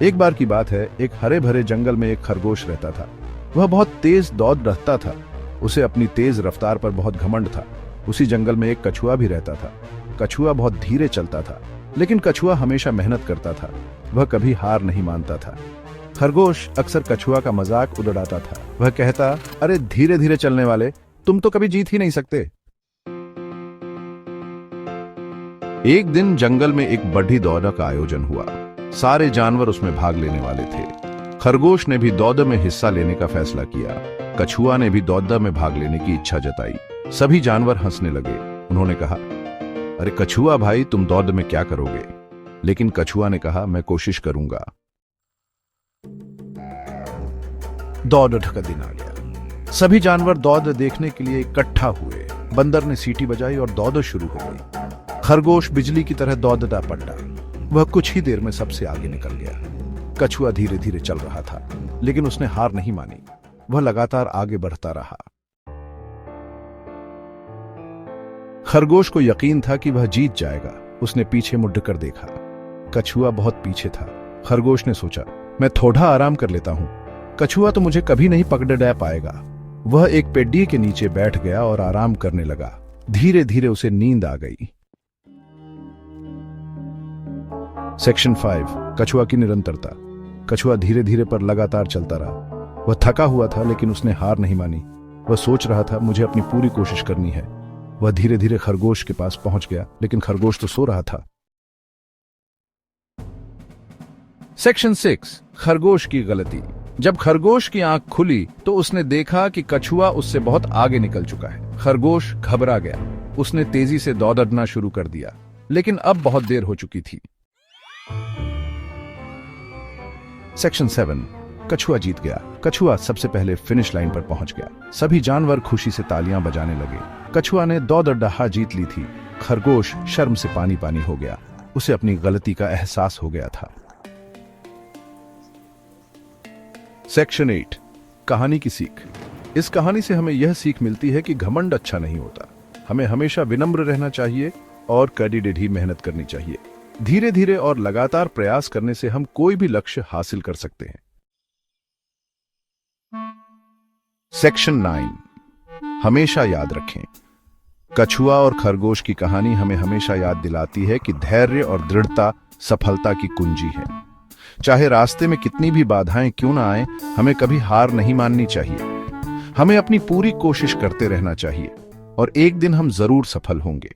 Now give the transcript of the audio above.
एक बार की बात है, एक हरे भरे जंगल में एक खरगोश रहता था। वह बहुत तेज दौड़ रखता था। उसे अपनी तेज रफ्तार पर बहुत घमंड था। उसी जंगल में एक कछुआ भी रहता था। कछुआ बहुत धीरे चलता था, लेकिन कछुआ हमेशा मेहनत करता था। वह कभी हार नहीं मानता था। खरगोश अक्सर कछुआ का मजाक उड़ाता था। वह कहता, अरे धीरे धीरे चलने वाले, तुम तो कभी जीत ही नहीं सकते। एक दिन जंगल में एक बड़ी दौड़ का आयोजन हुआ। सारे जानवर उसमें भाग लेने वाले थे। खरगोश ने भी दौड़ में हिस्सा लेने का फैसला किया। कछुआ ने भी दौड़ में भाग लेने की इच्छा जताई। सभी जानवर हंसने लगे। उन्होंने कहा, अरे कछुआ भाई, तुम दौड़ में क्या करोगे? लेकिन कछुआ ने कहा, मैं कोशिश करूंगा। दौड़ का दिन आ गया। सभी जानवर दौड़ देखने के लिए इकट्ठा हुए। बंदर ने सीटी बजाई और दौड़ शुरू हो गई। खरगोश बिजली की तरह दौड़ता पड़ा। वह कुछ ही देर में सबसे आगे निकल गया। कछुआ धीरे धीरे चल रहा था, लेकिन उसने हार नहीं मानी। वह लगातार आगे बढ़ता रहा। खरगोश को यकीन था कि वह जीत जाएगा। उसने पीछे मुड़कर देखा। कछुआ बहुत पीछे था। खरगोश ने सोचा, मैं थोड़ा आराम कर लेता हूं। कछुआ तो मुझे कभी नहीं पकड़ पाएगा। वह एक पेड़ के नीचे बैठ गया और आराम करने लगा। धीरे धीरे उसे नींद आ गई। सेक्शन 5, कछुआ की निरंतरता। कछुआ धीरे धीरे पर लगातार चलता रहा। वह थका हुआ था, लेकिन उसने हार नहीं मानी। वह सोच रहा था, मुझे अपनी पूरी कोशिश करनी है। वह धीरे धीरे खरगोश के पास पहुंच गया, लेकिन खरगोश तो सो रहा था। सेक्शन 6, खरगोश की गलती। जब खरगोश की आंख खुली तो उसने देखा कि कछुआ उससे बहुत आगे निकल चुका है। खरगोश घबरा गया। उसने तेजी से दौड़ना शुरू कर दिया, लेकिन अब बहुत देर हो चुकी थी। सेक्शन 7, कछुआ जीत गया। कछुआ सबसे पहले फिनिश लाइन पर पहुंच गया। सभी जानवर खुशी से तालियां बजाने लगे। कछुआ ने दौड़ जीत ली थी। खरगोश शर्म से पानी पानी हो गया। उसे अपनी गलती का एहसास हो गया था। सेक्शन 8, कहानी की सीख। इस कहानी से हमें यह सीख मिलती है कि घमंड अच्छा नहीं होता। हमें हमेशा विनम्र रहना चाहिए और कड़ी टेढ़ी मेहनत करनी चाहिए। धीरे धीरे और लगातार प्रयास करने से हम कोई भी लक्ष्य हासिल कर सकते हैं। सेक्शन 9, हमेशा याद रखें। कछुआ और खरगोश की कहानी हमें हमेशा याद दिलाती है कि धैर्य और दृढ़ता सफलता की कुंजी है। चाहे रास्ते में कितनी भी बाधाएं क्यों ना आए, हमें कभी हार नहीं माननी चाहिए। हमें अपनी पूरी कोशिश करते रहना चाहिए और एक दिन हम जरूर सफल होंगे।